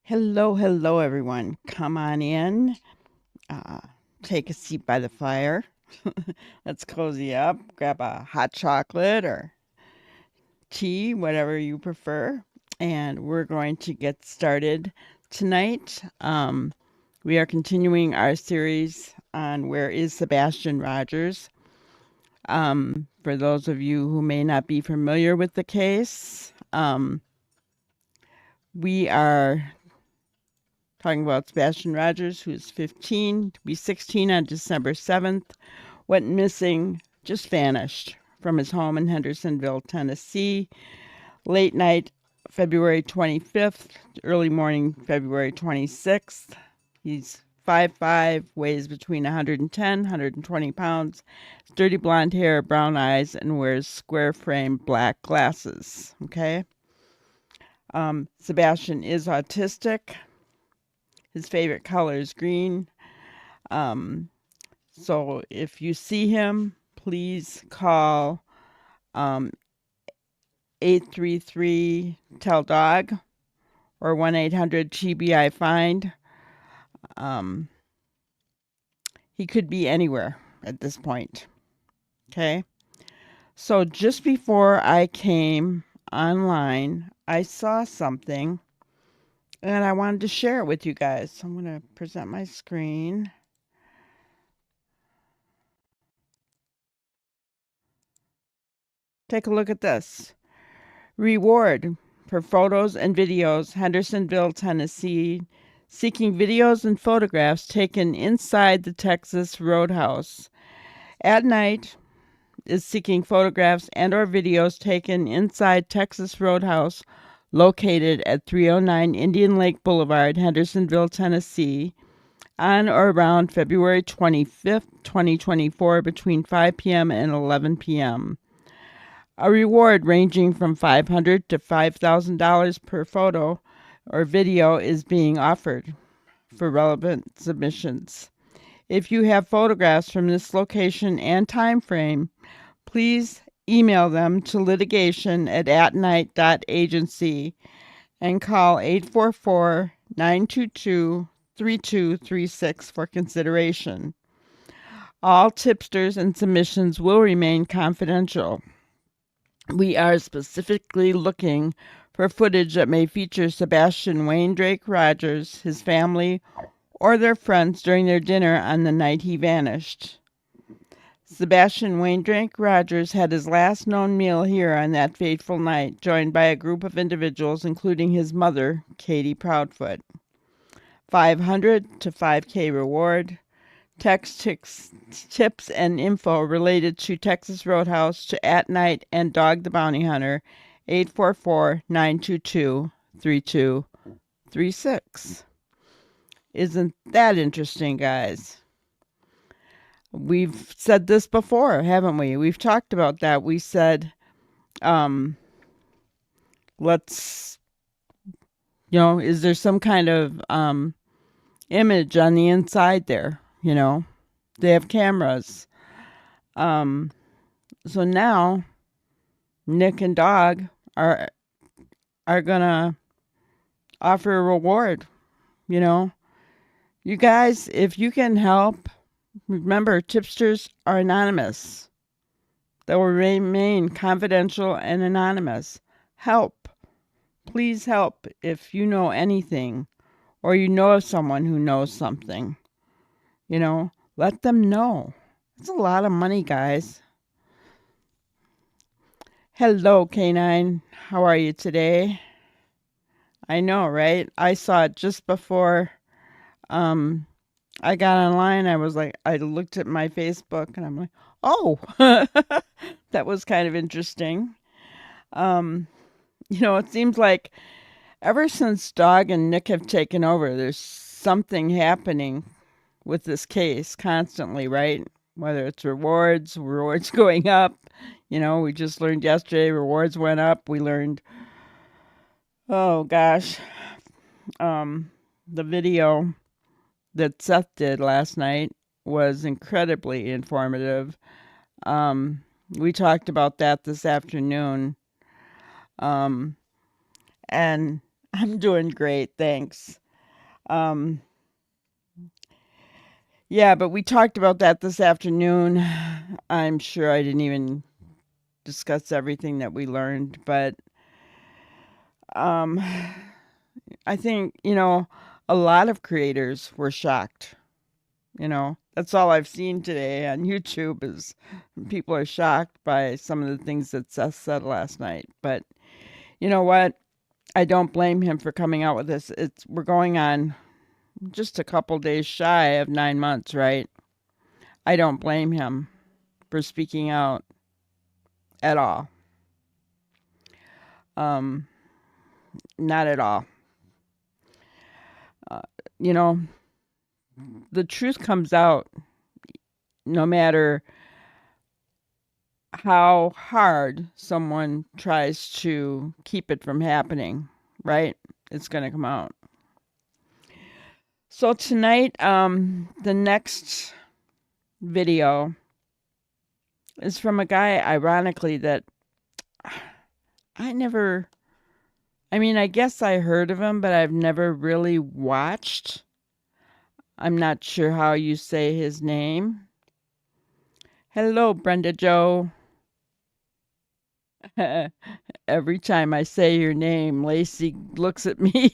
Hello, everyone. Come on in. Uh, Take a seat by the fire. Let's cozy up. Grab a hot chocolate or tea, whatever you prefer. And we're going to get started tonight. We are continuing our series on Where is Sebastian Rogers? For those of you who may not be familiar with the case, we are talking about Sebastian Rogers, who is 15, to be 16 on December 7th, went missing, just vanished from his home in Hendersonville, Tennessee, late night, February 25th, early morning, February 26th. He's 5'5", weighs between 110, 120 pounds, dirty blonde hair, brown eyes, and wears square frame black glasses. Okay. Sebastian is autistic. His favorite color is green. So if you see him, please call 833-TELL-DOG or 1-800-TBI-FIND. He could be anywhere at this point. Okay. So just before I came online, I saw something and I wanted to share it with you guys. So I'm going to present my screen. Take a look at this. Reward for photos and videos, Hendersonville, Tennessee, seeking videos and photographs taken inside the Texas Roadhouse. At night, is seeking photographs and or videos taken inside Texas Roadhouse, located at 309 Indian Lake Boulevard, Hendersonville, Tennessee, on or around February 25th, 2024, between 5 p.m. and 11 p.m. A reward ranging from $500 to $5,000 per photo or video is being offered for relevant submissions. If you have photographs from this location and time frame, please email them to litigation@atnight.agency and call 844-922-3236 for consideration. All tipsters and submissions will remain confidential. We are specifically looking for footage that may feature Sebastian Wayne Drake Rogers, his family, or their friends during their dinner on the night he vanished. Sebastian Wayne Drake Rogers had his last known meal here on that fateful night, joined by a group of individuals, including his mother, Katie Proudfoot. 500 to 5K reward. Text tips and info related to Texas Roadhouse to At Night and Dog the Bounty Hunter, 844-922-3236. Isn't that interesting, guys? We've said this before, haven't we? We've talked about that. We said, let's, is there some kind of image on the inside there? They have cameras. So now Nick and Dog are gonna offer a reward. You guys, if you can help, remember, tipsters are anonymous. They will remain confidential and anonymous. Help. Please help if you know anything or you know of someone who knows something. Let them know. It's a lot of money, guys. Hello, Canine. How are you today? I know, right? I saw it just before I got online. I looked at my Facebook and I'm like, oh, that was kind of interesting. It seems like ever since Dog and Nick have taken over, there's something happening with this case constantly, right? Whether it's rewards going up. We just learned yesterday rewards went up. We learned, oh gosh, the video that Seth did last night was incredibly informative. We talked about that this afternoon. And I'm doing great, thanks. Um, yeah, but we talked about that this afternoon. I'm sure I didn't even discuss everything that we learned, but um, I think, a lot of creators were shocked. That's all I've seen today on YouTube is people are shocked by some of the things that Seth said last night. But you know what? I don't blame him for coming out with this. We're going on just a couple days shy of 9 months, right? I don't blame him for speaking out at all. Um, Not at all. Uh, you know, the truth comes out no matter how hard someone tries to keep it from happening, right? It's going to come out. So tonight, the next video is from a guy, ironically, that I never, I guess I heard of him, but I've never really watched. I'm not sure how you say his name. Hello, Brenda Joe. Every time I say your name, Lacey looks at me.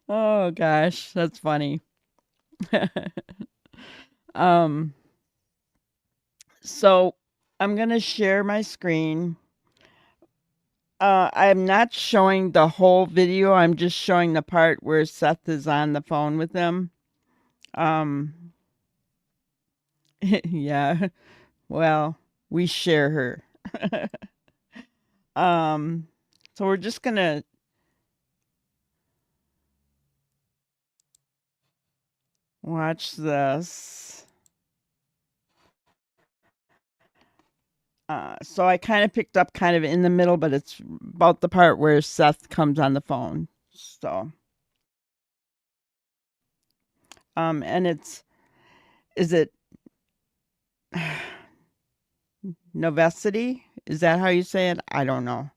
Oh gosh, that's funny. um, so I'm gonna share my screen. I'm not showing the whole video. I'm just showing the part where Seth is on the phone with them. Yeah. Well, we share her. um, so we're just gonna watch this. So I kind of picked up kind of in the middle, but it's about the part where Seth comes on the phone. So, and is it Novesity? Is that how you say it? I don't know.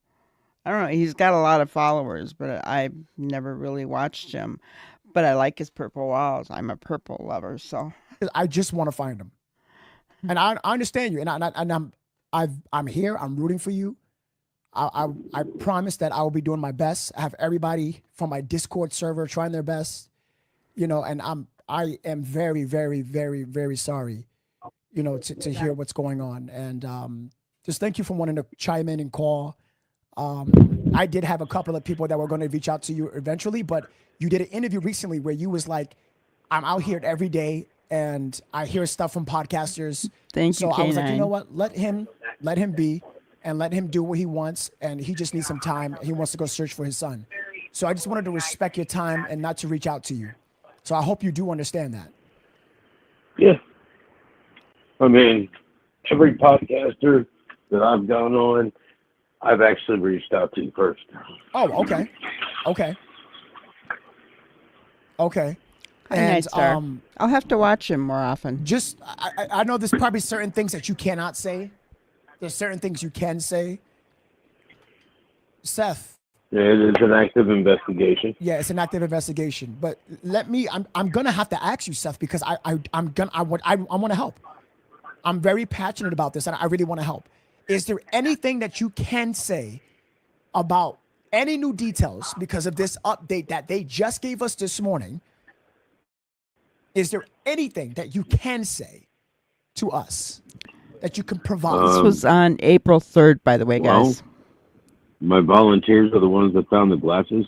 He's got a lot of followers, but I've never really watched him. But I like his purple walls. I'm a purple lover, so I just want to find him, and I understand you, and I'm here. I'm rooting for you. I promise that I will be doing my best. I have everybody from my Discord server trying their best, and I am very, very, very, very sorry, to hear what's going on, and just thank you for wanting to chime in and call. I did have a couple of people that were going to reach out to you eventually, but you did an interview recently where you was like, I'm out here every day and I hear stuff from podcasters. Thank you, So I was like, you know K9. what? Let him be and let him do what he wants. And he just needs some time. He wants to go search for his son. So I just wanted to respect your time and not to reach out to you. So I hope you do understand that. Yeah. I mean, every podcaster that I've gone on, I've actually reached out to first. Oh, okay. Okay. Okay. Hi, And Night Star. I'll have to watch him more often. just I know there's probably certain things that you cannot say. There's certain things you can say. Seth, Yeah, it is an active investigation. yeah, it's an active investigation. But I'm gonna have to ask you, Seth, because I want to help. I'm very passionate about this and I really want to help. Is there anything that you can say about any new details because of this update that they just gave us this morning? Is there anything that you can say to us that you can provide? This was on April 3rd, by the way, guys. My volunteers are the ones that found the glasses.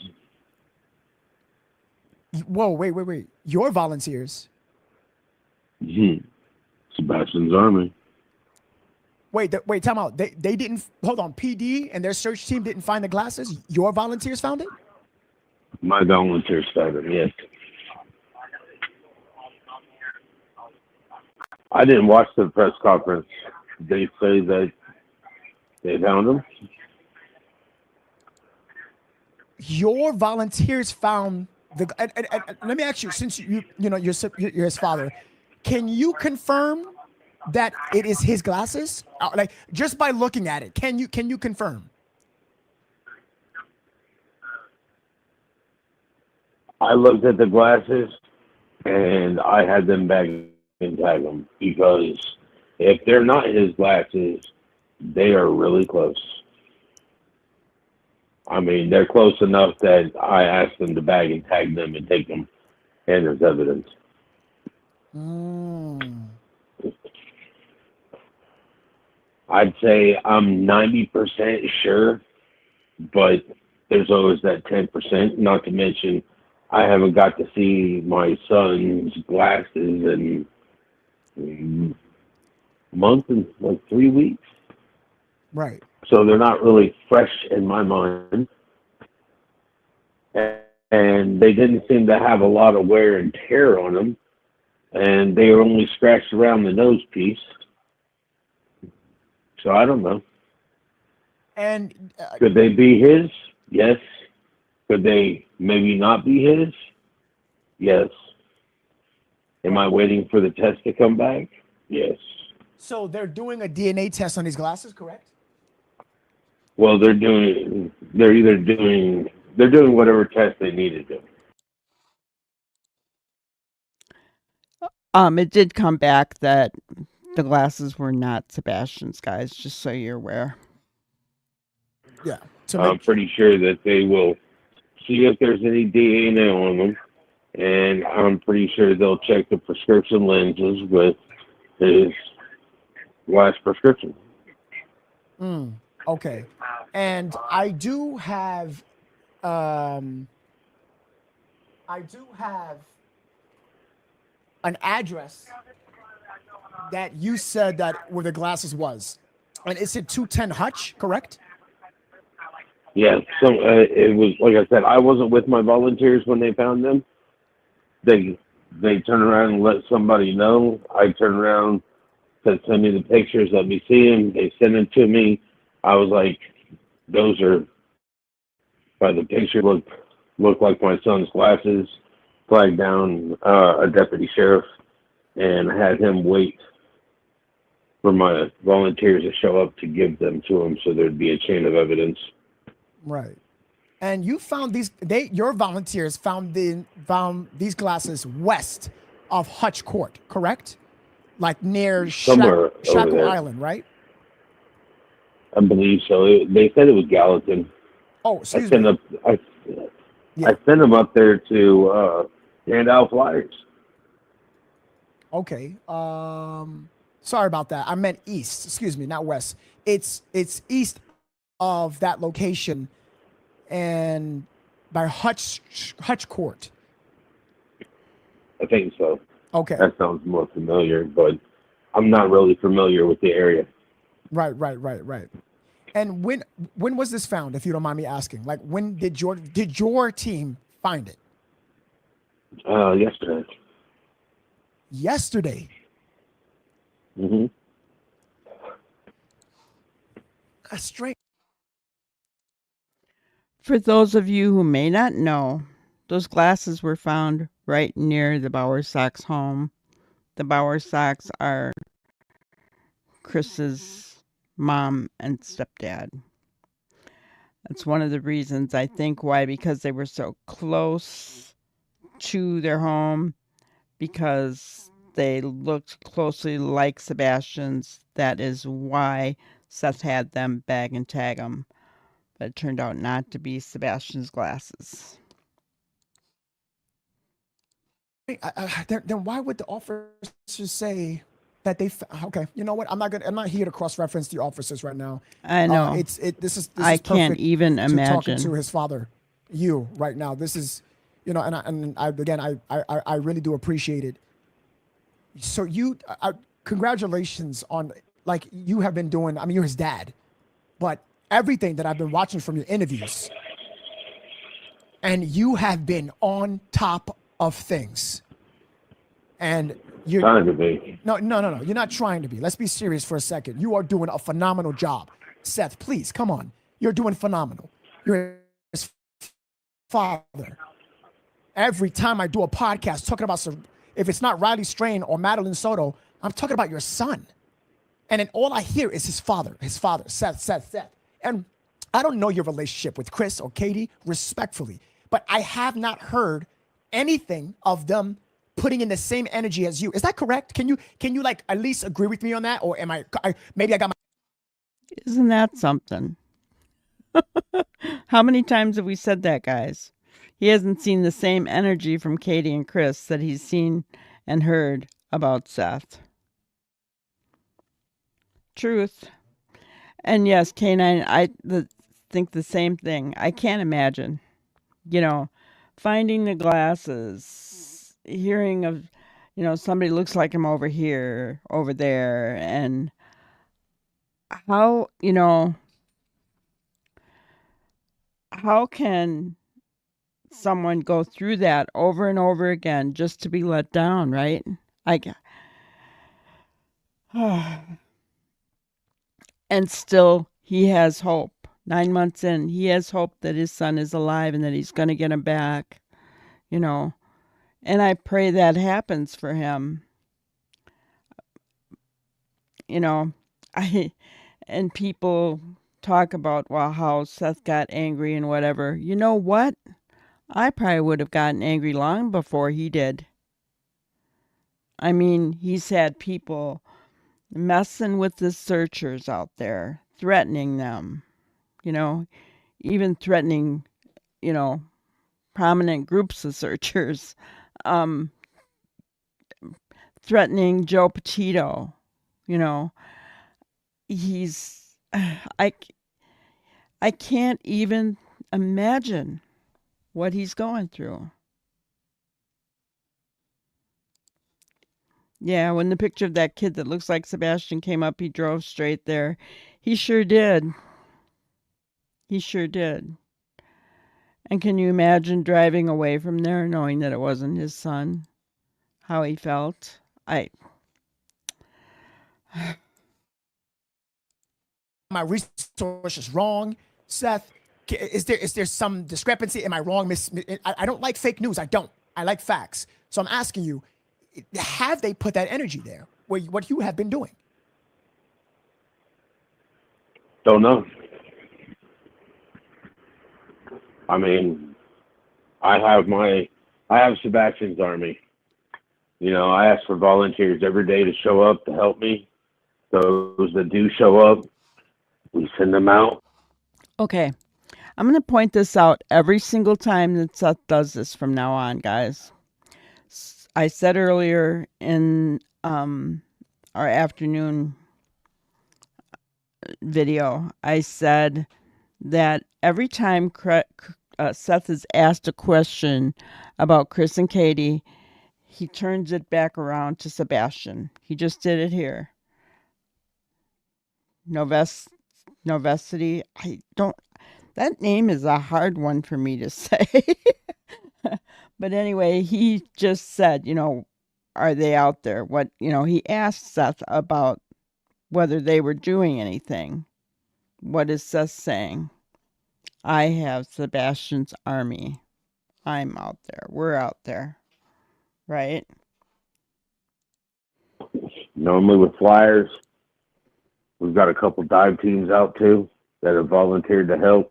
Whoa, wait. Your volunteers? Sebastian's army. Wait, time out. They didn't, hold on, PD and their search team didn't find the glasses? Your volunteers found it? My volunteers found them, yes. I didn't watch the press conference. They say that they found them. Your volunteers found the, and let me ask you, since you're his father, can you confirm that it is his glasses? Like just by looking at it, can you confirm? I looked at the glasses and I had them bag and tag them because if they're not his glasses, they are really close. I mean, they're close enough that I asked them to bag and tag them and take them and as evidence. Mm. I'd say I'm 90% sure, but there's always that 10%. Not to mention, I haven't got to see my son's glasses in a month and like 3 weeks. Right. So they're not really fresh in my mind. And they didn't seem to have a lot of wear and tear on them. And they were only scratched around the nose piece. So I don't know. And Could they be his? Yes. Could they maybe not be his? Yes. Am I waiting for the test to come back? Yes. so they're doing a DNA test on these glasses, correct? Well, they're doing whatever test they need to do. It did come back that the glasses were not Sebastian's, guys, just so you're aware. Yeah. To I'm make pretty sure that they will see if there's any DNA on them, and I'm pretty sure they'll check the prescription lenses with his last prescription. okay. And I do have an address that you said that where the glasses was. And it's at 210 Hutch, correct? Yeah, so it was like I said. I wasn't with my volunteers when they found them. They turned around and let somebody know. I turned around, said, "Send me the pictures. Let me see them." They sent them to me. I was like, "Those are." By the picture, looked like my son's glasses. Flagged down a deputy sheriff and had him wait for my volunteers to show up to give them to him, so there'd be a chain of evidence. Right. And you found your volunteers found these glasses west of Hutch Court, correct? Like near Somewhere over Shackle there. Island, right? I believe so. They said it was Gallatin. Oh, I excuse sent me. up. Yeah. I sent them up there to hand out flyers. Okay. Sorry about that. I meant east. Excuse me, not west. It's east of that location, and by Hutch Court. I think so. Okay. That sounds more familiar, but I'm not really familiar with the area. Right. And when was this found, if you don't mind me asking? Like, when did your team find it? Yesterday. Yesterday. Mm-hmm. That's strange. For those of you who may not know, those glasses were found right near the Bowersox home. The Bowersox are Chris's mom and stepdad. That's one of the reasons I think why, because they were so close to their home, because they looked closely like Sebastian's. That is why Seth had them bag and tag them. But it turned out not to be Sebastian's glasses. Then why would the officers say that okay? You know what? I'm not here to cross-reference the officers right now. I know. This is I can't perfect even to talking imagine. to his father, you right now. This is, and I really do appreciate it. So congratulations on, like, you have been doing. I mean, you're his dad, but everything that I've been watching from your interviews, and you have been on top of things. And you're Trying to be. No. You're not trying to be. Let's be serious for a second. You are doing a phenomenal job. Seth, please, come on. You're doing phenomenal. You're his father. Every time I do a podcast talking about, if it's not Riley Strain or Madeline Soto, I'm talking about your son. And then all I hear is his father, Seth. And I don't know your relationship with Chris or Katie, respectfully, but I have not heard anything of them putting in the same energy as you. Is that correct? Can you like at least agree with me on that, or am maybe I got my Isn't that something? How many times have we said that, guys? He hasn't seen the same energy from Katie and Chris that he's seen and heard about Seth. Truth. And yes, K9, think the same thing. I can't imagine, finding the glasses, hearing of, somebody looks like him over here, over there, and how, how can someone go through that over and over again just to be let down, right? And still he has hope. 9 months in, he has hope that his son is alive and that he's going to get him back, And I pray that happens for him. And people talk about, well, how Seth got angry and whatever. You know what? I probably would have gotten angry long before he did. I mean, he's had people messing with the searchers out there, threatening them, even threatening, prominent groups of searchers, threatening Joe Petito, he's, I can't even imagine what he's going through. Yeah, when the picture of that kid that looks like Sebastian came up, he drove straight there. He sure did. He sure did. And can you imagine driving away from there knowing that it wasn't his son? How he felt? my resources wrong, Seth? Is there some discrepancy? Am I wrong? I don't like fake news. I don't. I like facts. So I'm asking you, have they put that energy there? What you have been doing? Don't know. I mean, I have Sebastian's army. I ask for volunteers every day to show up to help me. Those that do show up, we send them out. Okay. I'm going to point this out every single time that Seth does this from now on, guys. I said earlier in our afternoon video, I said that every time Seth is asked a question about Chris and Katie, he turns it back around to Sebastian. He just did it here. Novesity. That name is a hard one for me to say. But anyway, he just said, are they out there? He asked Seth about whether they were doing anything. What is Seth saying? I have Sebastian's army. I'm out there. We're out there. Right? Normally with flyers, we've got a couple dive teams out too that have volunteered to help.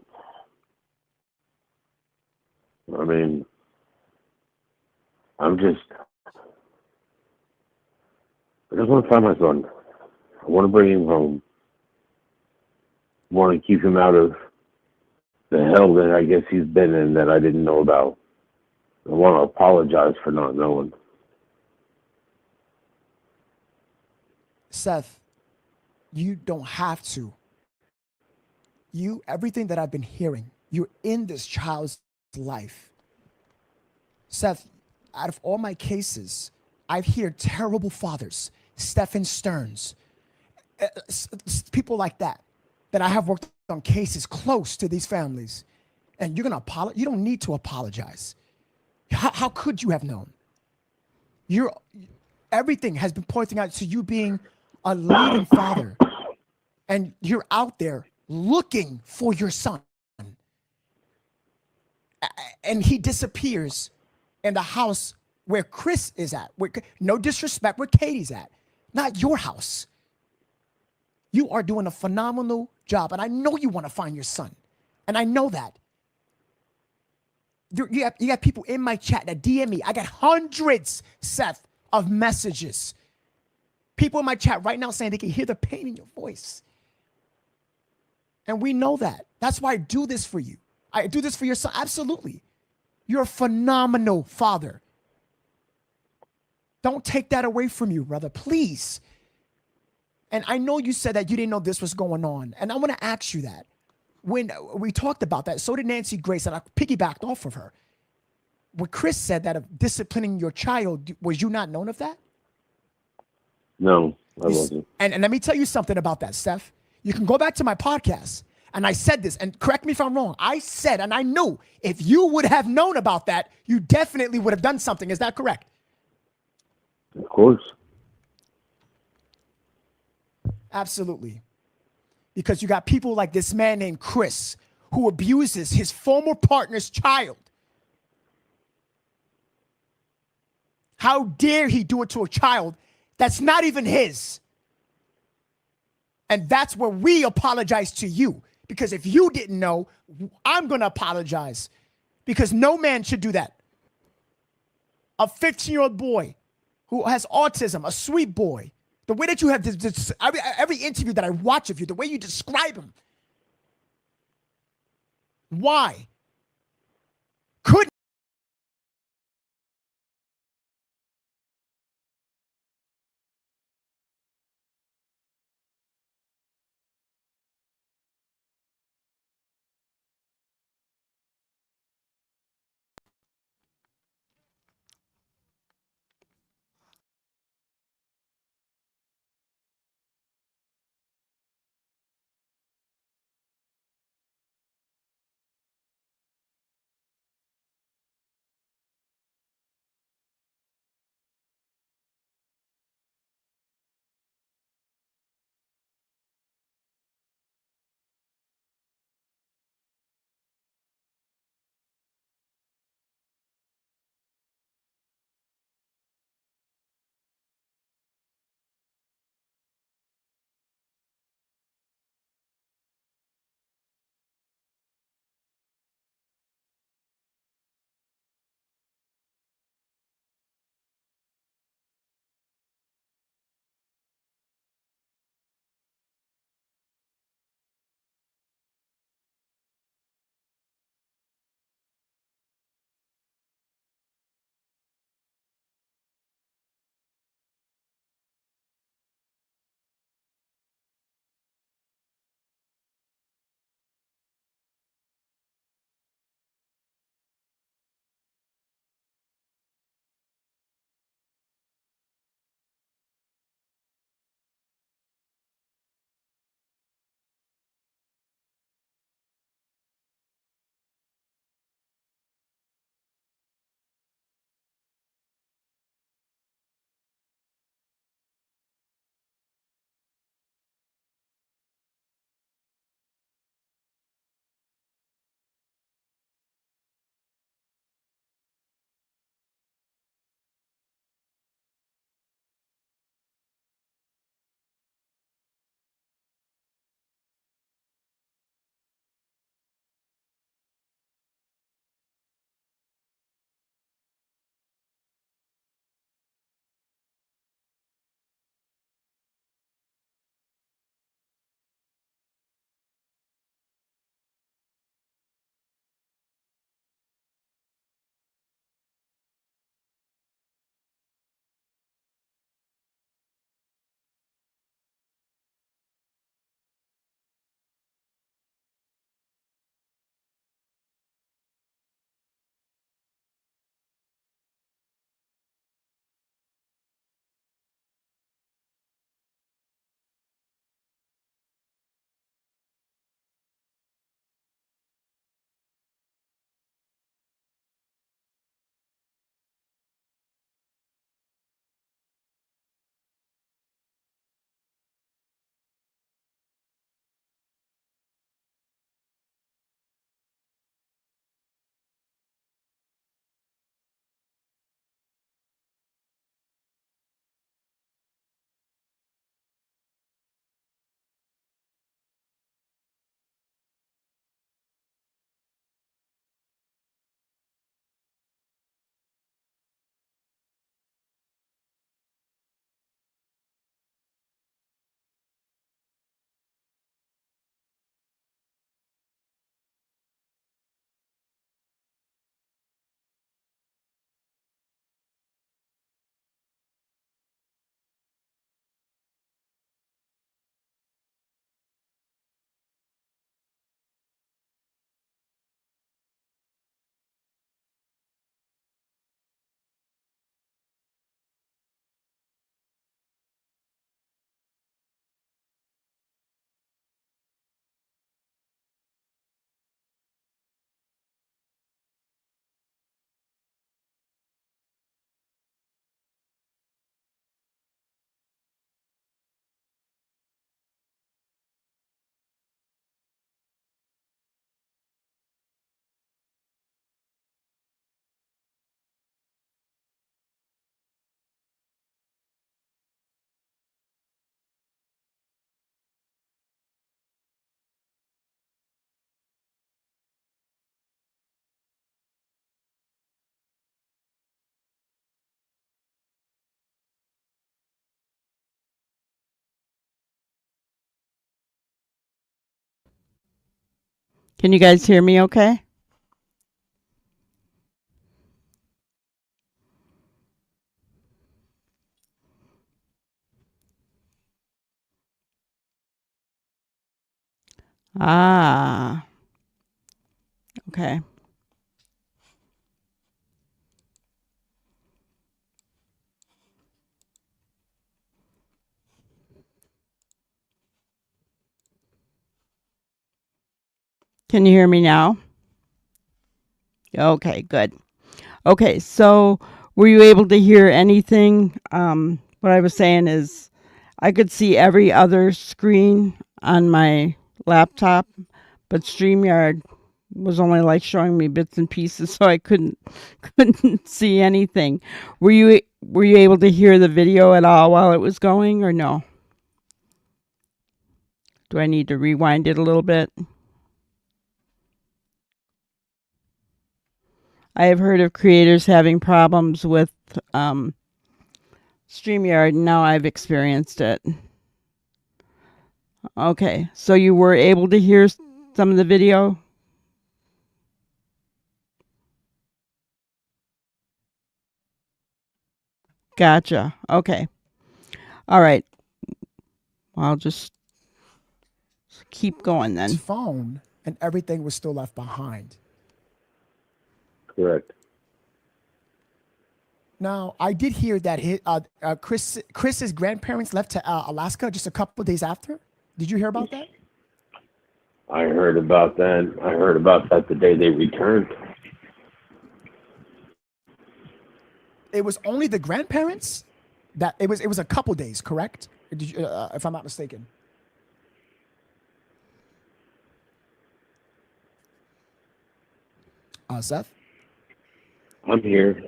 I mean, I just want to find my son. I want to bring him home. I want to keep him out of the hell that I guess he's been in that I didn't know about. I want to apologize for not knowing. Seth, you don't have to. Everything that I've been hearing, you're in this child's life. Seth, out of all my cases, I've heard terrible fathers, Stephen Stearns, people like that I have worked on cases close to these families. And you're going to apologize? You don't need to apologize. How could you have known? Everything has been pointing out to you being a leading father. And you're out there looking for your son. And he disappears in the house where Chris is at. No disrespect, where Katie's at. Not your house. You are doing a phenomenal job. And I know you want to find your son. And I know that. You got people in my chat that DM me. I got hundreds, Seth, of messages. People in my chat right now saying they can hear the pain in your voice. And we know that. That's why I do this for you. I do this for your son. Absolutely. You're a phenomenal father. Don't take that away from you, brother, please. And I know you said that you didn't know this was going on. And I want to ask you that. When we talked about that, so did Nancy Grace, and I piggybacked off of her. What Chris said that of disciplining your child, was you not known of that? No, I wasn't. And let me tell you something about that, Steph. You can go back to my podcast, and I said this, and correct me if I'm wrong. I said, and I knew, if you would have known about that, you definitely would have done something. Is that correct? Of course. Absolutely. Because you got people like this man named Chris who abuses his former partner's child. How dare he do it to a child that's not even his? And that's where we apologize to you. Because if you didn't know, I'm going to apologize. Because no man should do that. A 15-year-old boy who has autism, a sweet boy. The way that you have this every interview that I watch of you, the way you describe him. Why? Couldn't Can you guys hear me okay? Ah, okay. Can you hear me now? Okay, good. Okay, so were you able to hear anything? What I was saying is I could see every other screen on my laptop, but StreamYard was only like showing me bits and pieces, so I couldn't see anything. Were you able to hear the video at all while it was going, or no? Do I need to rewind it a little bit? I have heard of creators having problems with StreamYard, and now I've experienced it. Okay, so you were able to hear some of the video? Gotcha. Okay. All right. I'll just keep going His then. phone, and everything was still left behind. Correct. Now, I did hear that Chris's grandparents left to Alaska just a couple of days after. Did you hear about that? I heard about that. I heard about that the day they returned. It was only the grandparents that it was a couple days, correct? Did you, if I'm not mistaken. Seth, I'm here.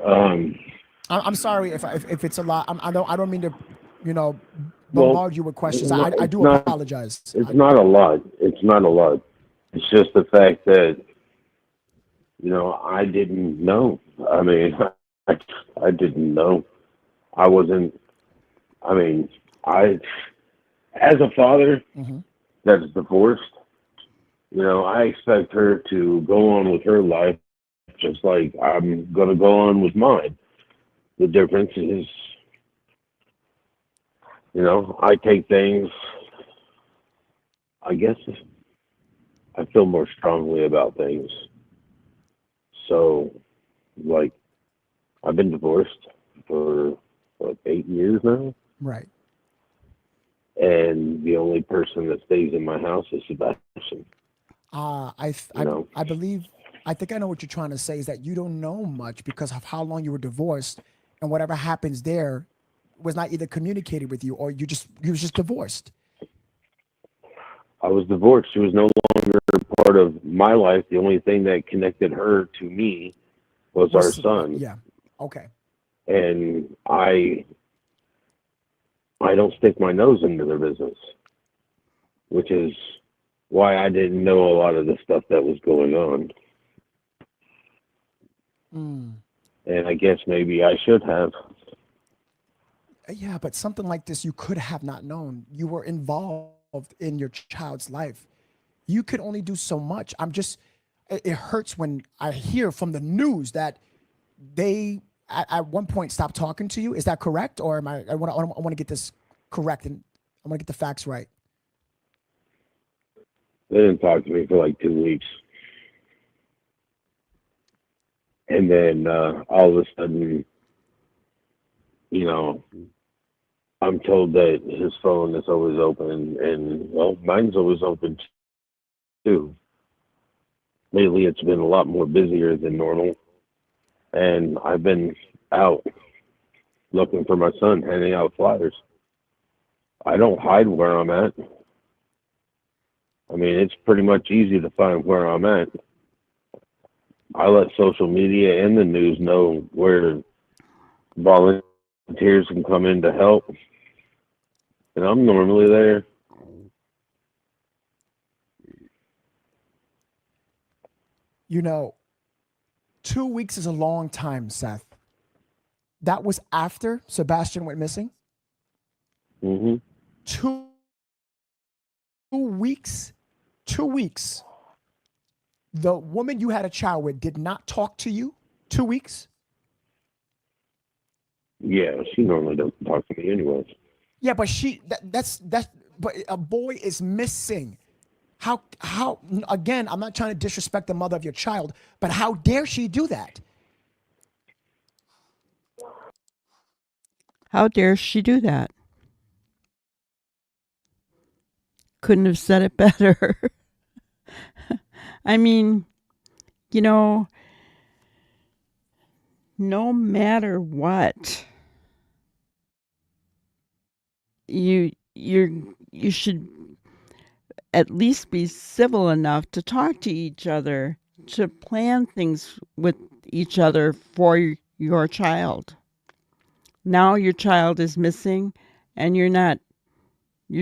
I'm sorry if it's a lot. I don't mean to, Well, bombard you with questions. I it's do not. apologize. It's not a lot. It's not a lot. It's just the fact that I didn't know. I mean, I didn't know. I wasn't. I mean, as a father Mhm. that's divorced, I expect her to go on with her life just like I'm going to go on with mine. The difference is, I take things, I guess I feel more strongly about things. So, like, I've been divorced for, 8 years now, Right. and the only person that stays in my house is Sebastian. I believe I think I know what you're trying to say is that you don't know much because of how long you were divorced, and whatever happens there was not either communicated with you or you was just divorced. I was divorced. She was no longer part of my life. The only thing that connected her to me was our son. Yeah. Okay. And I don't stick my nose into their business, which is why I didn't know a lot of the stuff that was going on. Mm. And I guess maybe I should have. Yeah, but something like this you could have not known. You were involved in your child's life. You could only do so much. It hurts when I hear from the news that they at one point stopped talking to you. Is that correct? Or am I want to get this correct, and I want to get the facts right. They didn't talk to me for like 2 weeks. And then all of a sudden, I'm told that his phone is always open, and well, mine's always open too. Lately, it's been a lot more busier than normal, and I've been out looking for my son, handing out flyers. I don't hide where I'm at. I mean, it's pretty much easy to find where I'm at. I let social media and the news know where volunteers can come in to help, and I'm normally there. You know, 2 weeks is a long time, Seth. That was after Sebastian went missing. Hmm. 2 weeks. 2 weeks. the woman you had a child with did not talk to you 2 weeks? Yeah, she normally doesn't talk to me anyways. Yeah, but that's but a boy is missing. How again, I'm not trying to disrespect the mother of your child, but how dare she do that? How dare she do that? Couldn't have said it better. I mean, you know, no matter what, you should at least be civil enough to talk to each other, to plan things with each other for your child. Now your child is missing and you're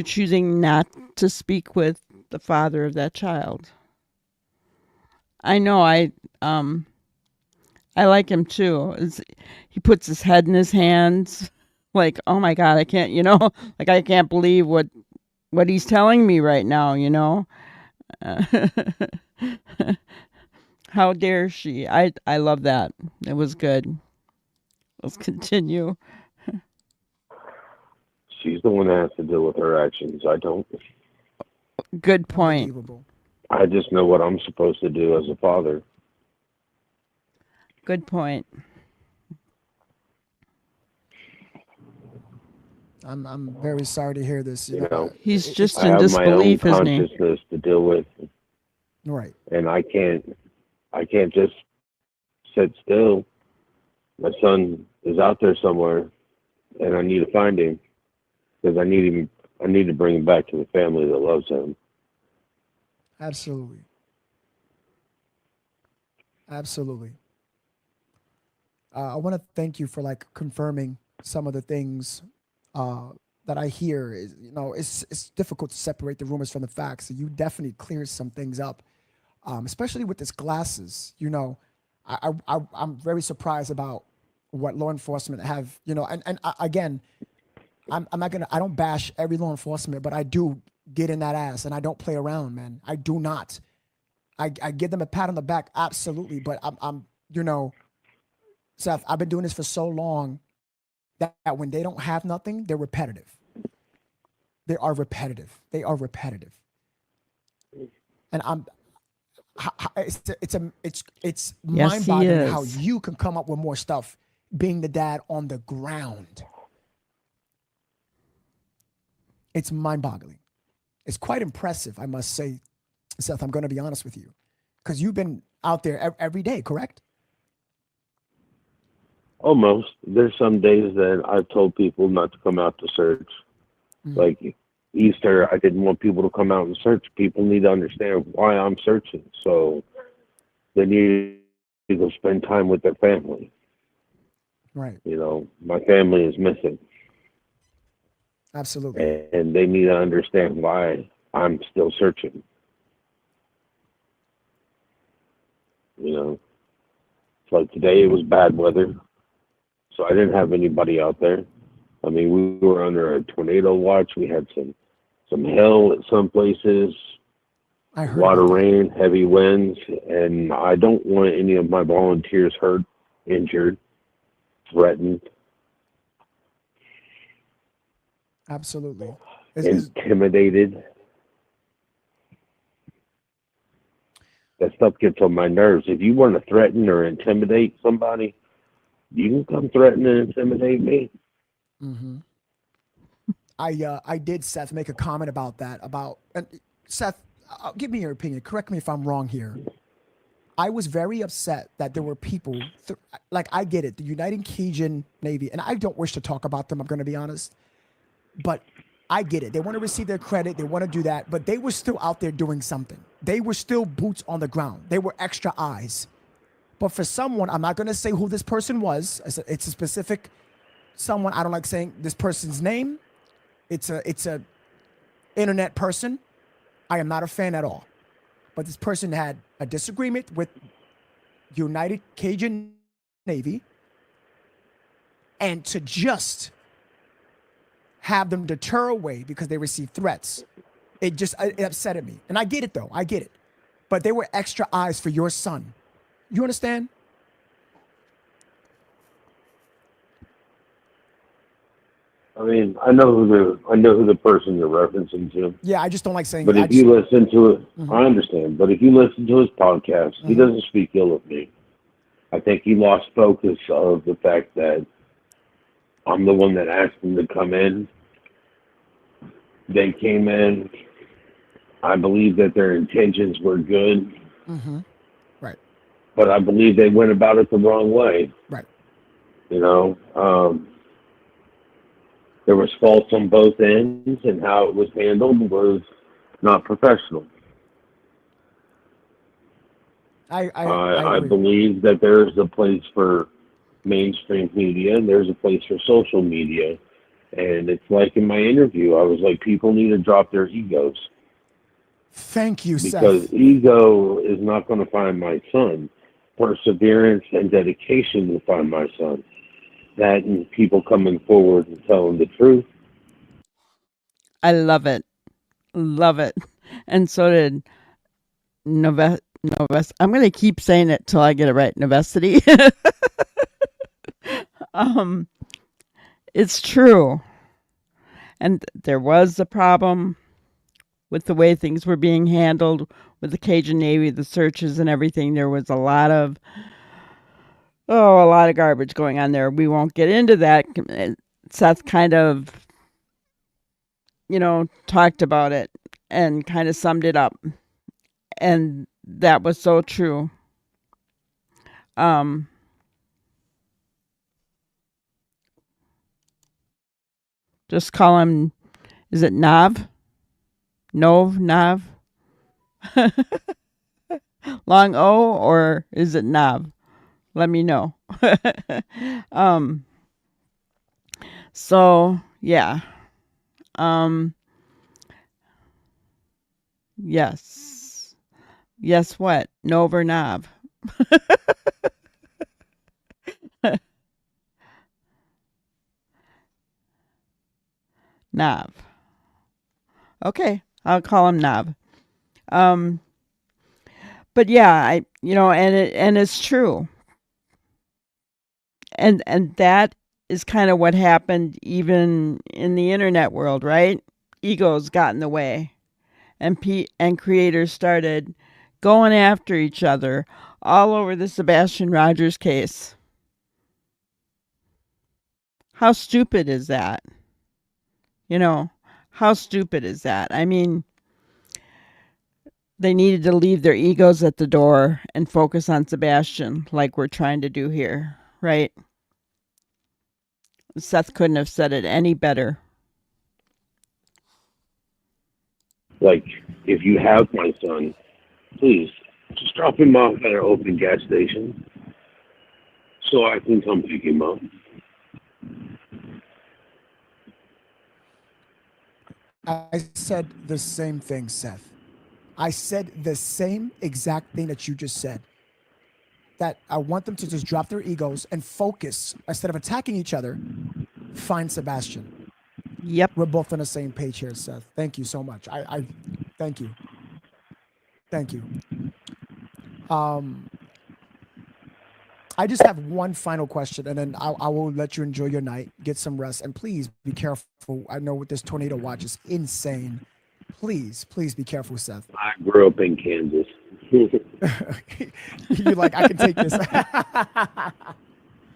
choosing not to speak with the father of that child. I know I like him too. He puts his head in his hands like, "Oh my god, I can't, like I can't believe what he's telling me right now, How dare she? I love that. It was good. Let's continue. She's the one that has to deal with her actions. I don't. Good point. Unbelievable. I just know what I'm supposed to do as a father. Good point. I'm very sorry to hear this. You know, He's just I in have my own disbelief, isn't he? consciousness to deal with, Right. and I can't just sit still. My son is out there somewhere, and I need to find him because I need him. I need to bring him back to the family that loves him. Absolutely. Absolutely. I want to thank you for like confirming some of the things that I hear. Is it's difficult to separate the rumors from the facts. So you definitely cleared some things up, especially with this glasses. I'm very surprised about what law enforcement have. Again, I'm not gonna. I don't bash every law enforcement, but I do get in that ass and I don't play around, man. I do not. I give them a pat on the back, absolutely. But I'm Seth, I've been doing this for so long that when they don't have nothing, they're repetitive. They are repetitive. They are repetitive. And it's Yes, he mind-boggling how is. you can come up with more stuff being the dad on the ground. It's mind-boggling. It's quite impressive, I must say, Seth. I'm going to be honest with you, because you've been out there every day, correct? Almost. There's some days that I've told people not to come out to search. Like Easter, I didn't want people to come out and search. People need to understand why I'm searching. So they need to go spend time with their family. Right. My family is missing. Absolutely. And they need to understand why I'm still searching. It's like today it was bad weather, so I didn't have anybody out there. I mean, we were under a tornado watch. We had some hail at some places, I heard a lot of about that. rain, heavy winds, and I don't want any of my volunteers hurt, injured, threatened, Absolutely. intimidated. That stuff gets on my nerves. If you want to threaten or intimidate somebody, you can come threaten and intimidate me. Mm-hmm. I did, Seth, make a comment about that. And Seth, give me your opinion. Correct me if I'm wrong here. I was very upset that there were people, like I get it, the United Cajun Navy, and I don't wish to talk about them, I'm going to be honest, but I get it. They want to receive their credit. They want to do that, but they were still out there doing something. They were still boots on the ground. They were extra eyes. But for someone, I'm not going to say who this person was. It's a specific someone. I don't like saying this person's name. It's a internet person. I am not a fan at all. But this person had a disagreement with United Cajun Navy, and to just have them deter away because they received threats, it upset me. And I get it, though. I get it. but they were extra eyes for your son. You understand? I mean, I know who the person you're referencing to. Yeah, I just don't like saying. But if you listen to it, I understand. But if you listen to his podcast, he doesn't speak ill of me. I think he lost focus of the fact that I'm the one that asked him to come in. They came in. I believe that their intentions were good. Right. But I believe they went about it the wrong way. Right. You know, there was faults on both ends, and how it was handled was not professional. I believe that there's a place for mainstream media and there's a place for social media. And it's like in my interview, I was like, people need to drop their egos. Thank you, because Seth. Ego is not going to find my son. Perseverance and dedication will find my son. That and people coming forward and telling the truth. I love it. Love it. And so did Novesity. I'm going to keep saying it till I get it right. Novesity. It's true. And there was a problem with the way things were being handled with the Cajun Navy, the searches and everything. There was a lot of garbage going on there. We won't get into that. Seth kind of, talked about it and kind of summed it up. And that was so true. Just call him, is it Nav? Nav? Long O, or is it Nav? Let me know. So yeah. Yes. Yes, what? Nov or Nav? Nav. Okay, I'll call him Nav. But yeah, and it's true. And that is kind of what happened even in the internet world, right? Egos got in the way. And creators started going after each other all over the Sebastian Rogers case. How stupid is that? How stupid is that? I mean, they needed to leave their egos at the door and focus on Sebastian like we're trying to do here, right? Seth couldn't have said it any better. Like, if you have my son, please just drop him off at an open gas station so I can come pick him up. I said the same thing, Seth. I said the same exact thing that you just said. That I want them to just drop their egos and focus, instead of attacking each other, find Sebastian. Yep. We're both on the same page here, Seth. Thank you so much. I thank you. Thank you. I just have one final question, and then I will let you enjoy your night, get some rest, and please be careful. I know with this tornado watch is insane. Please be careful, Seth. I grew up in Kansas. You're like, I can take this.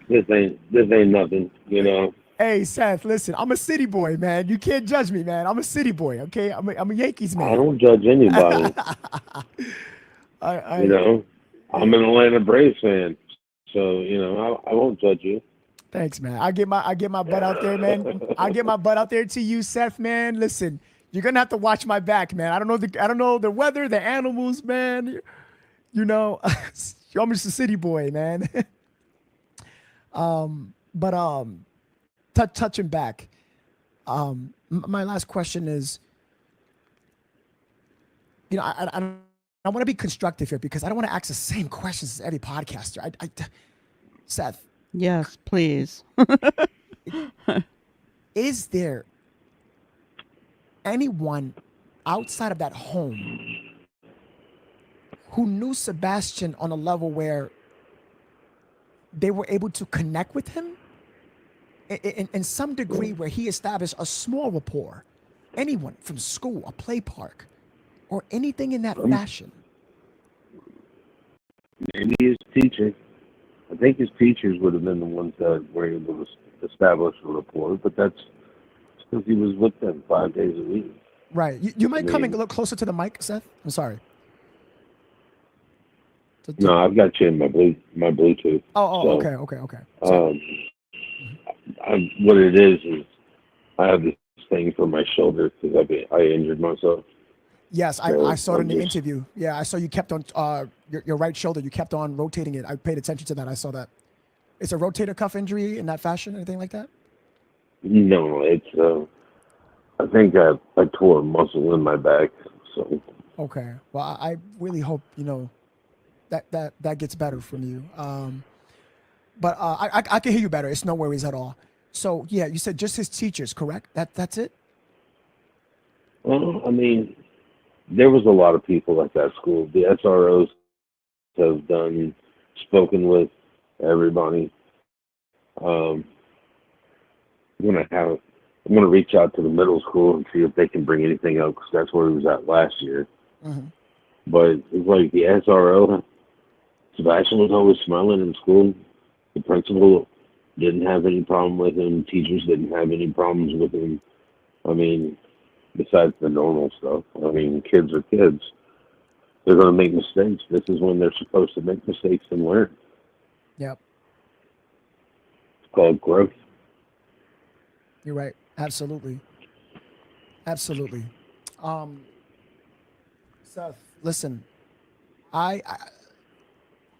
This ain't nothing, Hey, Seth, listen, I'm a city boy, man. You can't judge me, man. I'm a city boy, okay? I'm a Yankees man. I don't judge anybody. I'm an Atlanta Braves fan, so I won't judge you. Thanks, man. I get my butt out there, man. I'll get my butt out there to you, Seth, man. Listen, you're gonna have to watch my back, man. I don't know the weather, the animals, man. I'm just a city boy, man. Touching back. My last question is, I want to be constructive here because I don't want to ask the same questions as every podcaster. Seth. Yes, please. Is there anyone outside of that home who knew Sebastian on a level where they were able to connect with him in some degree, where he established a small rapport. Anyone from school, a play park, or anything in that fashion. Maybe his teacher. I think his teachers would have been the ones that were able to establish a rapport, but that's because he was with them 5 days a week. Right. You might come and look closer to the mic, Seth. I'm sorry. No, I've got you in my Bluetooth. Oh, so, okay. What it is I have this thing for my shoulder because I injured myself. Yes, I saw it in the interview. Yeah, I saw you kept on your right shoulder. You kept on rotating it. I paid attention to that. I saw that. It's a rotator cuff injury in that fashion, anything like that? No, it's I think I tore a muscle in my back. So. Okay. Well, I really hope that gets better from you. But I can hear you better. It's no worries at all. So yeah, you said just his teachers, correct? That's it? Well, I mean, there was a lot of people at that school. The SROs have spoken with everybody. I'm gonna reach out to the middle school and see if they can bring anything up because that's where he was at last year. Mm-hmm. But it's like the SRO, Sebastian was always smiling in school. The principal didn't have any problem with him. Teachers didn't have any problems with him. I mean, besides the normal stuff. I mean, kids are kids. They're going to make mistakes. This is when they're supposed to make mistakes and learn. Yep. It's called growth. You're right. Absolutely. Seth, listen, I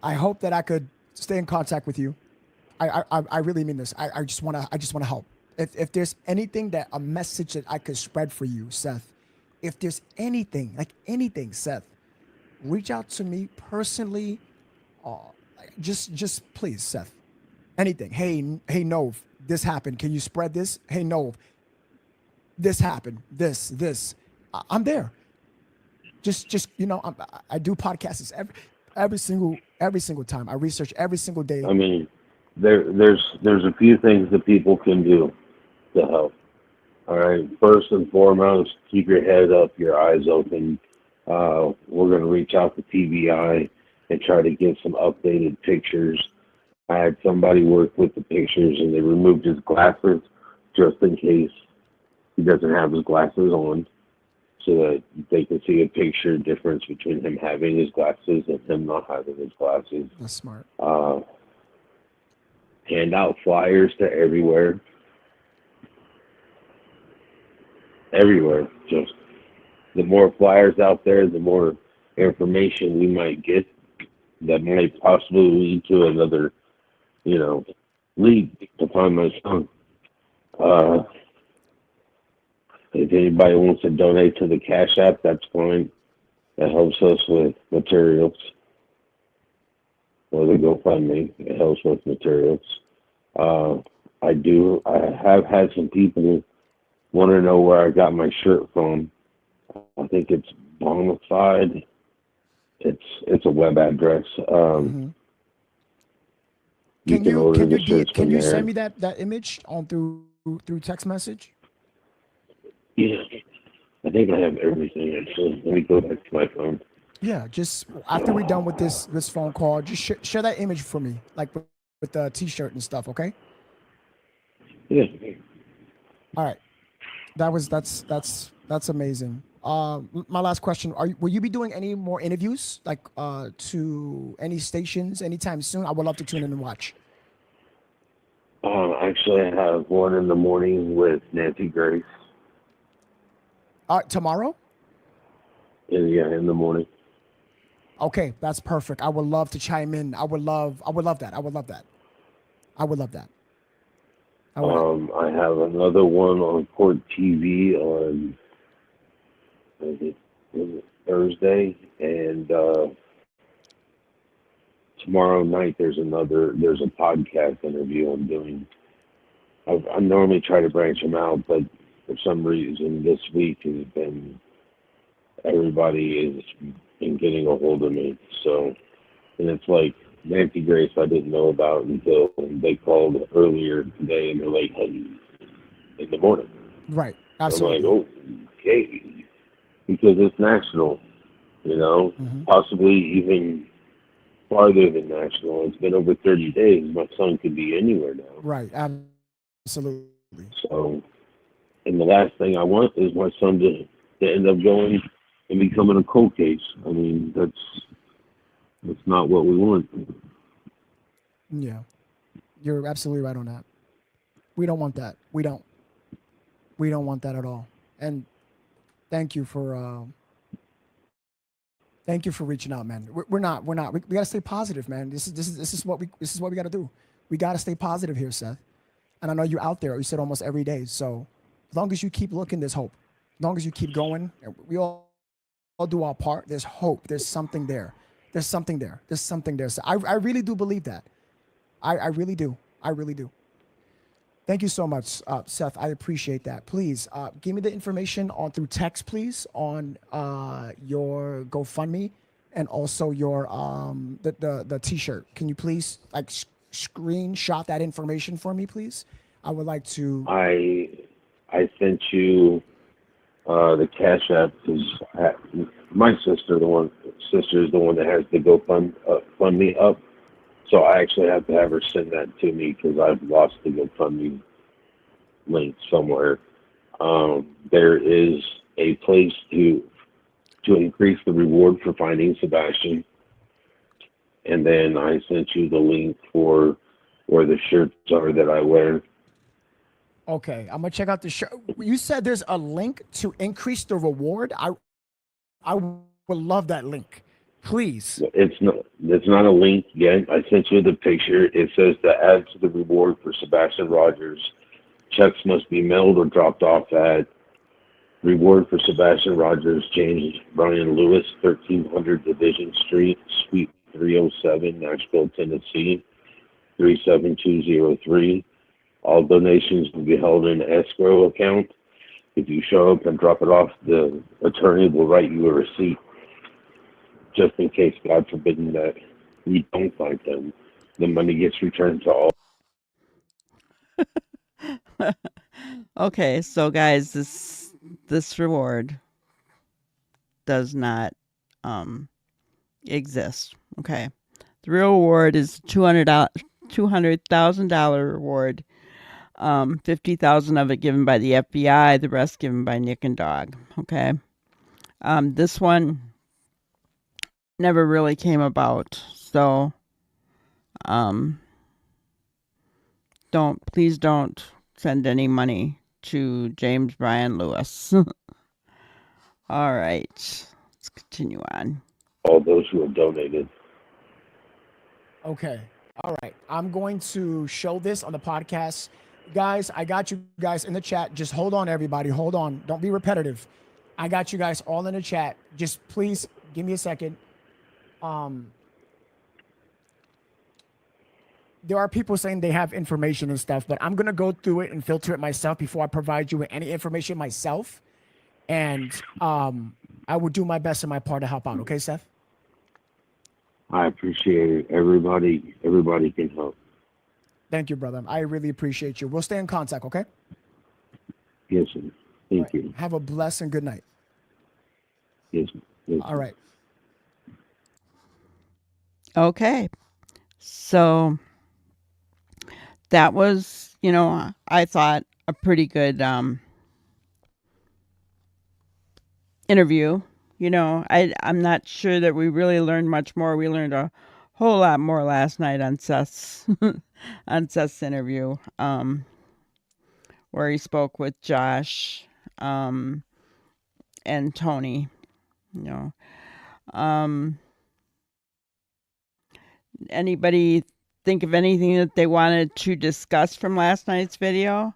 hope that I could stay in contact with you. I really mean this. I just want to help. If there's anything a message that I could spread for you, Seth, if there's anything, Seth, reach out to me personally. Just please, Seth. Anything. Hey, Nov, this happened. Can you spread this? Hey, Nov, this happened. This. I'm there. Just I do podcasts every single time. I research every single day. I mean, there's a few things that people can do to help. All right. First and foremost, keep your head up, your eyes open. We're going to reach out to TBI and try to get some updated pictures. I had somebody work with the pictures, and they removed his glasses just in case he doesn't have his glasses on, so that they can see a picture difference between him having his glasses and him not having his glasses. That's smart. Hand out flyers to everywhere. Just the more flyers out there, the more information we might get that might possibly lead to another, lead to find my son. If anybody wants to donate to the Cash App, that's fine. That helps us with materials. Or the GoFundMe, it helps with materials. I have had some people want to know where I got my shirt from. I think it's Bonafide. It's a web address. Can you send me that image on through text message? Yeah, I think I have everything actually. Let me go back to my phone. Yeah, just after we're done with this phone call, just share that image for me, like with the T-shirt and stuff. Okay. Yeah. All right. That's amazing. My last question: will you be doing any more interviews, like to any stations anytime soon? I would love to tune in and watch. Actually, I have one in the morning with Nancy Grace. Tomorrow? Yeah, in the morning. Okay, that's perfect. I would love to chime in. I would love that. I have another one on Court TV on Thursday, and tomorrow night there's a podcast interview I'm doing. I normally try to branch them out, but for some reason this week has been everybody is been getting a hold of me. So, and it's like Nancy Grace I didn't know about until they called earlier today, and they're like, hey, in the morning. Right. I'm like, Absolutely. oh, okay, because it's national, Hmm. possibly even farther than national. It's been over 30 days. My son could be anywhere now. Right. Absolutely. So, and the last thing I want is my son to end up going and becoming a cold case. I mean, that's not what we want. Yeah. You're absolutely right on that. We don't want that. We don't. We don't want that at all. And thank you for thank you for reaching out, man. We're not. We're not. We gotta stay positive, man. This is what we gotta do. We gotta stay positive here, Seth. And I know you're out there. You said almost every day. So as long as you keep looking, there's hope. As long as you keep going, and we all do our part. There's hope. There's something there. There's something there. There's something there. So I really do believe that. I really do. I really do. Thank you so much, Seth. I appreciate that. Please give me the information on through text, please, on your GoFundMe and also your the T-shirt. Can you please like screenshot that information for me, please? I would like to. I sent you the Cash App because my sister is the one that has the fund me up. So I actually have to have her send that to me because I've lost the GoFundMe link somewhere. There is a place to increase the reward for finding Sebastian, and then I sent you the link for where the shirts are that I wear. Okay, I'm gonna check out the shirt. You said there's a link to increase the reward. I would love that link, please. It's not a link yet. I sent you the picture. It says to add to the reward for Sebastian Rogers. Checks must be mailed or dropped off at Reward for Sebastian Rogers, James Brian Lewis, 1300 Division Street, Suite 307, Nashville, Tennessee, 37203. All donations will be held in an escrow account. If you show up and drop it off, the attorney will write you a receipt just in case, God forbid, that we don't find them. The money gets returned to all. Okay, so guys, this reward does not exist. Okay. The real reward is $200,000 reward. 50,000 of it given by the FBI, the rest given by Nick and Dog. Okay. This one never really came about. So um please don't send any money to James Brian Lewis. All right. Let's continue on. All those who have donated. Okay. All right. I'm going to show this on the podcast. Guys, I got you guys in the chat. Just hold on, everybody. Hold on. Don't be repetitive. I got you guys all in the chat. Just please give me a second. There are people saying they have information and stuff, but I'm going to go through it and filter it myself before I provide you with any information myself. And I will do my best in my part to help out. Okay, Seth? I appreciate it. Everybody can help. Thank you, brother. I really appreciate you. We'll stay in contact, okay? Yes, sir. Thank you. Have a blessed and good night. Yes, sir. Yes, All right. Okay. So that was, I thought a pretty good interview. I'm not sure that we really learned much more. We learned a whole lot more last night on Seth's on Seth's interview, where he spoke with Josh and Tony. Anybody think of anything that they wanted to discuss from last night's video?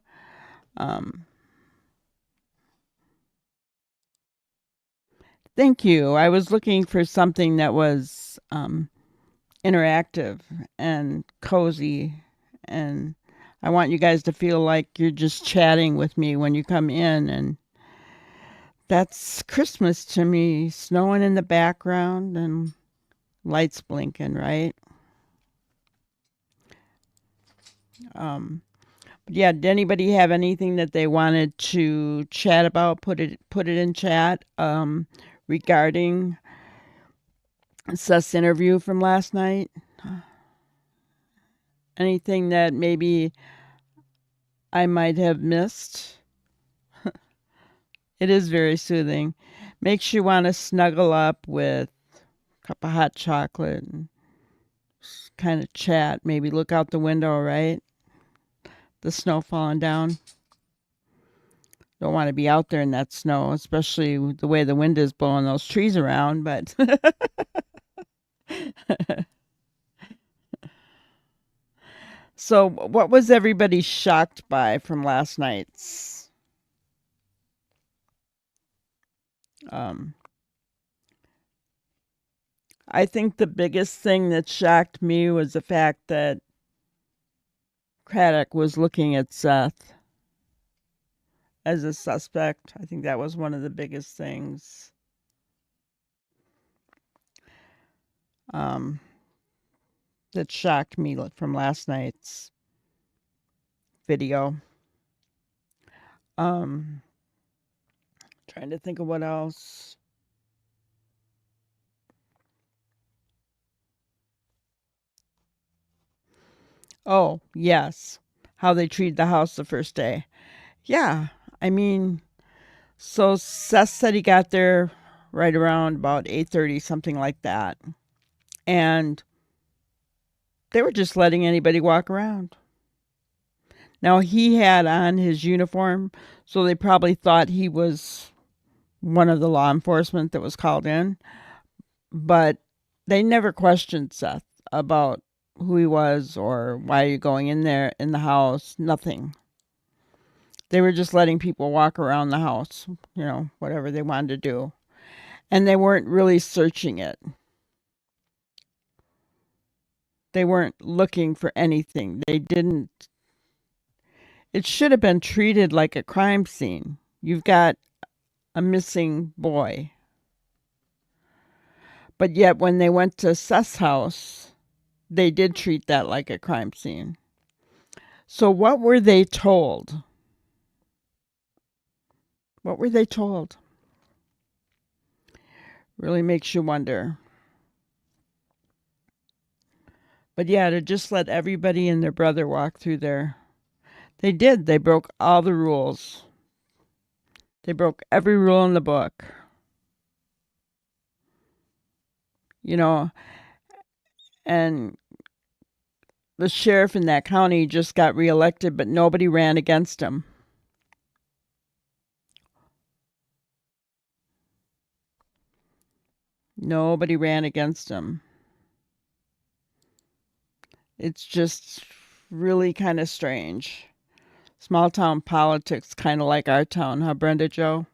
Thank you. I was looking for something that was interactive and cozy, and I want you guys to feel like you're just chatting with me when you come in, and That's Christmas to me. Snowing in the background and lights blinking, right? But yeah, did anybody have anything that they wanted to chat about? Put it in chat regarding Seth's interview from last night. Anything that maybe I might have missed. It is very soothing. Makes you want to snuggle up with a cup of hot chocolate and kind of chat. Maybe look out the window, right? The snow falling down. Don't want to be out there in that snow, especially the way the wind is blowing those trees around, but so what was everybody shocked by from last night's I think the biggest thing that shocked me was the fact that Craddock was looking at Seth as a suspect. I think that was one of the biggest things. That shocked me from last night's video. Trying to think of what else. Oh, yes. How they treated the house the first day. Yeah. I mean, so Seth said he got there right around about 8:30, something like that. And they were just letting anybody walk around. Now, he had on his uniform, so they probably thought he was one of the law enforcement that was called in. But they never questioned Seth about who he was or why you're going in there in the house. Nothing. They were just letting people walk around the house, whatever they wanted to do. And they weren't really searching it. They weren't looking for anything. They didn't. It should have been treated like a crime scene. You've got a missing boy. But yet when they went to Seth's house, they did treat that like a crime scene. So what were they told? What were they told? Really makes you wonder. But yeah, to just let everybody and their brother walk through there. They did. They broke all the rules. They broke every rule in the book. And the sheriff in that county just got reelected, but nobody ran against him. Nobody ran against him. It's just really kind of strange. Small town politics, kind of like our town, huh, Brenda Jo?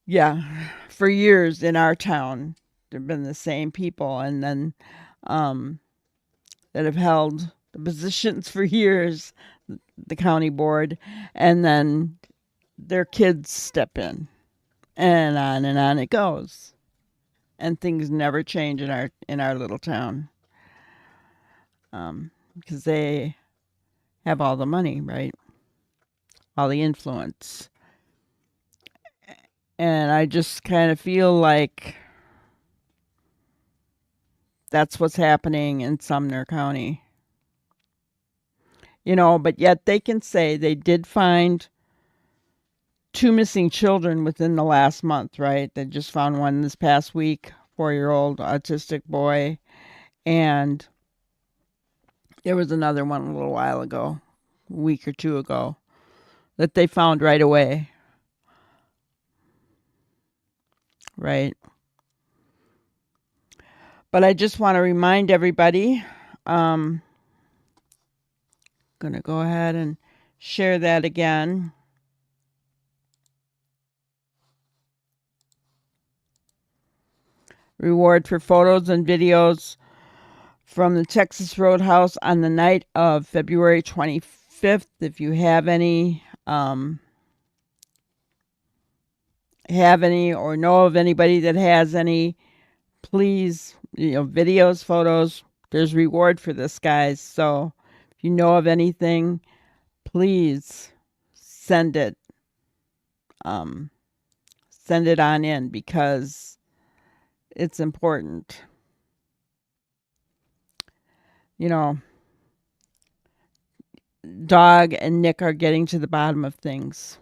Yeah, for years in our town, there have been the same people, and then that have held the positions for years, the county board, and then their kids step in, and on it goes, and things never change in our little town, because they have all the money, right? All the influence. And I just kind of feel like that's what's happening in Sumner County. But yet they can say they did find 2 missing children within the last month, right? They just found one this past week, 4-year-old autistic boy. And there was another one a little while ago, a week or 2 ago, that they found right away. Right. But I just want to remind everybody, going to go ahead and share that again. Reward for photos and videos from the Texas Roadhouse on the night of February 25th. If you have any have any or know of anybody that has any, please, videos, photos, there's reward for this, guys. So if you know of anything, please send it. Send it on in because it's important. Dog and Nick are getting to the bottom of things.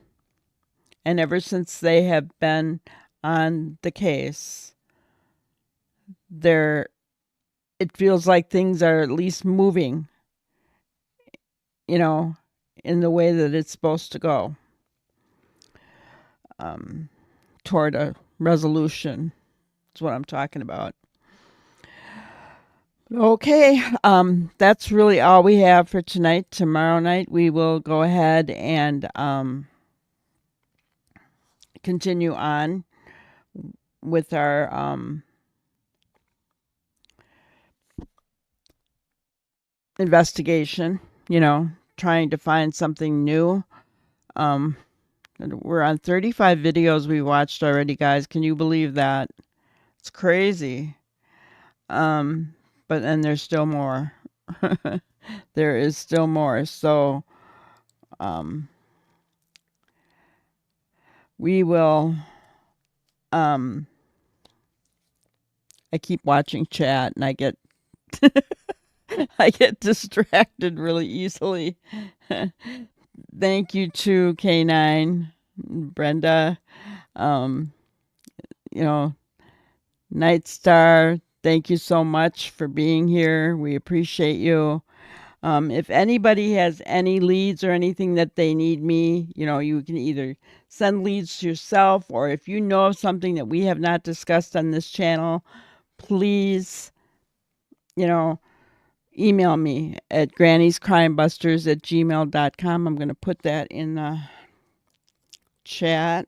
And ever since they have been on the case, it feels like things are at least moving, in the way that it's supposed to go, toward a resolution. That's what I'm talking about. Okay, that's really all we have for tonight. Tomorrow night we will go ahead and continue on with our investigation, trying to find something new. We're on 35 videos we watched already, guys. Can you believe that? It's crazy. But then there's still more. There is still more. So we will I keep watching chat and I get I get distracted really easily. Thank you to K9, Brenda, Night Star. Thank you so much for being here. We appreciate you. If anybody has any leads or anything that they need me, you can either send leads to yourself, or if you know of something that we have not discussed on this channel, please, email me at granniescrimebusters@gmail.com. I'm going to put that in the chat.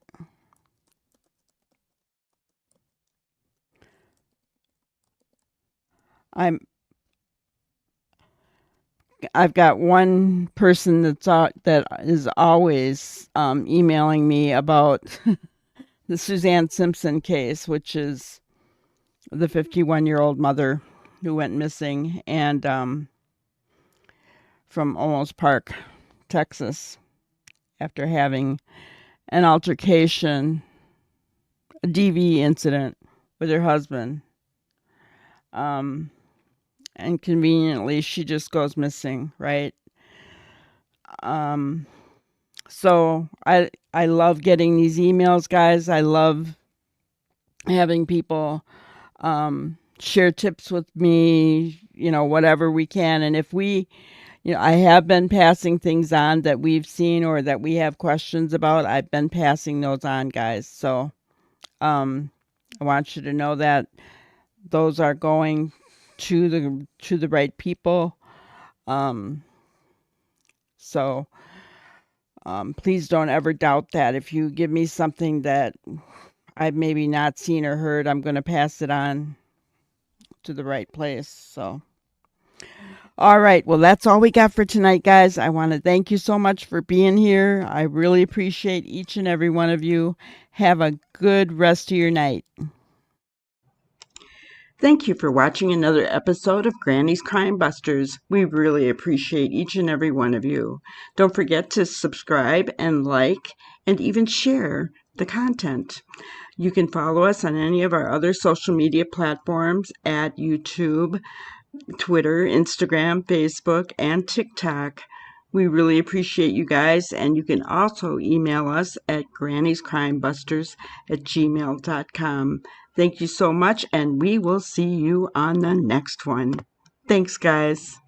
I've got one person that is always emailing me about the Suzanne Simpson case, which is the 51-year-old mother who went missing and from Olmos Park, Texas, after having an altercation, a DV incident with her husband. And conveniently, she just goes missing, right? So I love getting these emails, guys. I love having people share tips with me, whatever we can. And if we, I have been passing things on that we've seen or that we have questions about. I've been passing those on, guys. So I want you to know that those are going to the right people. So please don't ever doubt that. If you give me something that I've maybe not seen or heard, I'm going to pass it on to the right place. So, all right. Well, that's all we got for tonight, guys. I want to thank you so much for being here. I really appreciate each and every one of you. Have a good rest of your night. Thank you for watching another episode of Granny's Crime Busters. We really appreciate each and every one of you. Don't forget to subscribe and like and even share the content. You can follow us on any of our other social media platforms at YouTube, Twitter, Instagram, Facebook, and TikTok. We really appreciate you guys, and you can also email us at granniescrimebusters@gmail.com. Thank you so much, and we will see you on the next one. Thanks, guys.